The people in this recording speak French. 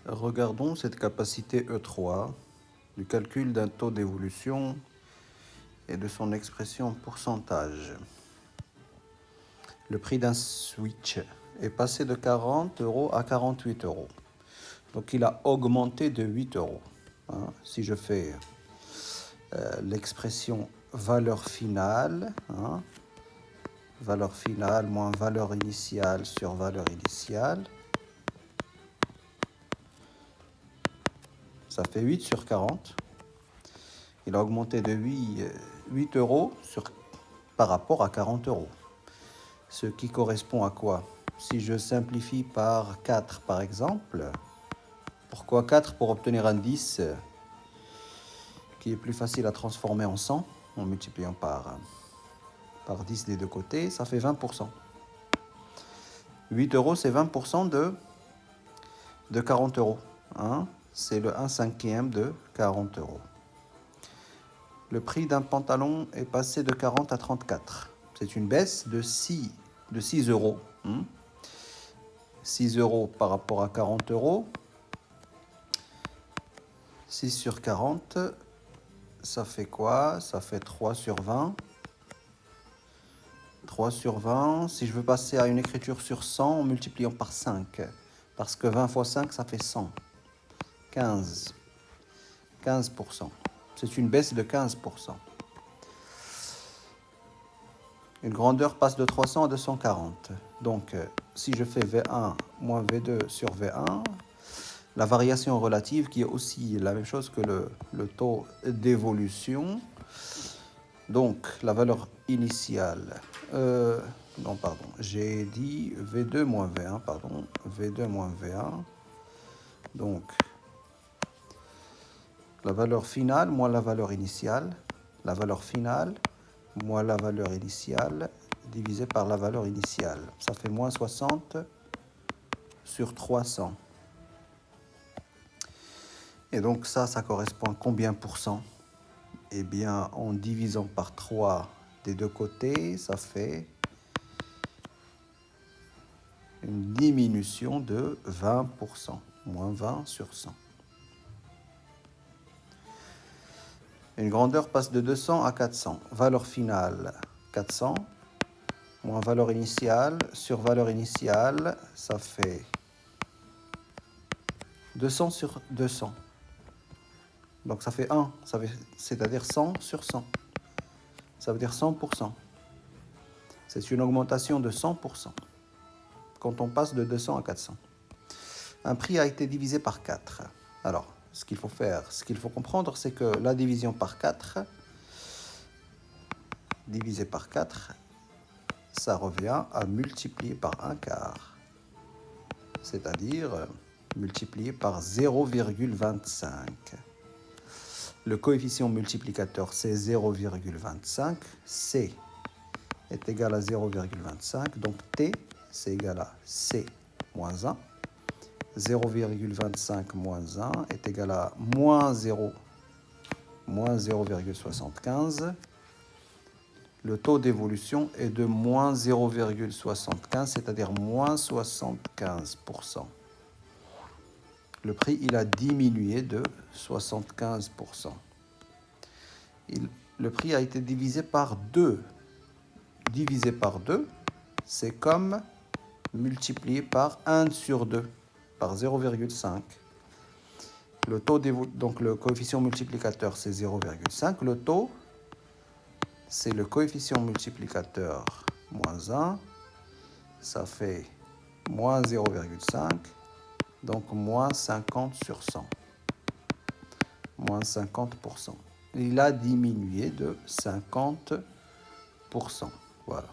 Regardons cette capacité E3 du calcul d'un taux d'évolution et de son expression en pourcentage. Le prix d'un switch est passé de 40 € à 48 €. Donc il a augmenté de 8 €. Si je fais l'expression valeur finale, valeur finale moins valeur initiale sur valeur initiale, ça fait 8 sur 40. Il a augmenté de 8 € par rapport à 40 €. Ce qui correspond à quoi? Si je simplifie par 4 par exemple, pourquoi 4? Pour obtenir un 10 qui est plus facile à transformer en 100 en multipliant par 10 des deux côtés, ça fait 20%. 8 € c'est 20% de 40 €. C'est le 1/5 de 40 €. Le prix d'un pantalon est passé de 40 à 34. C'est une baisse de 6 €. 6 € par rapport à 40 €. 6 sur 40, ça fait quoi? Ça fait 3 sur 20. 3 sur 20. Si je veux passer à une écriture sur 100 en multipliant par 5, parce que 20 fois 5, ça fait 100. 15%. C'est une baisse de 15%. Une grandeur passe de 300 à 240. Donc, si je fais V1 moins V2 sur V1, la variation relative, qui est aussi la même chose que le taux d'évolution, donc la valeur initiale, non pardon, j'ai dit V2 moins V1, pardon, V2 moins V1, donc la valeur finale moins la valeur initiale, la valeur finale moins la valeur initiale divisé par la valeur initiale. Ça fait moins 60 sur 300. Et donc ça correspond à combien pour cent? Eh bien, en divisant par 3 des deux côtés, ça fait une diminution de 20%, moins 20 sur 100. Une grandeur passe de 200 à 400. Valeur finale, 400, moins valeur initiale sur valeur initiale, ça fait 200 sur 200. Donc ça fait 1, c'est-à-dire 100 sur 100. Ça veut dire 100%. C'est une augmentation de 100% quand on passe de 200 à 400. Un prix a été divisé par 4. Alors, ce qu'il faut comprendre, c'est que la division par 4, divisé par 4, ça revient à multiplier par 1/4. C'est-à-dire multiplier par 0,25. Le coefficient multiplicateur, c'est 0,25. C est égal à 0,25. Donc T, c'est égal à C moins 1. 0,25 moins 1 est égal à moins 0,75. Le taux d'évolution est de moins 0,75, c'est-à-dire moins 75%. Le prix, il a diminué de 75%. Le prix a été divisé par 2. Divisé par 2, c'est comme multiplié par 1 sur 2, par 0,5. Donc le coefficient multiplicateur, c'est 0,5. Le taux, c'est le coefficient multiplicateur moins 1. Ça fait moins 0,5. Donc moins 50 sur 100. Moins 50%. Il a diminué de 50%. Voilà.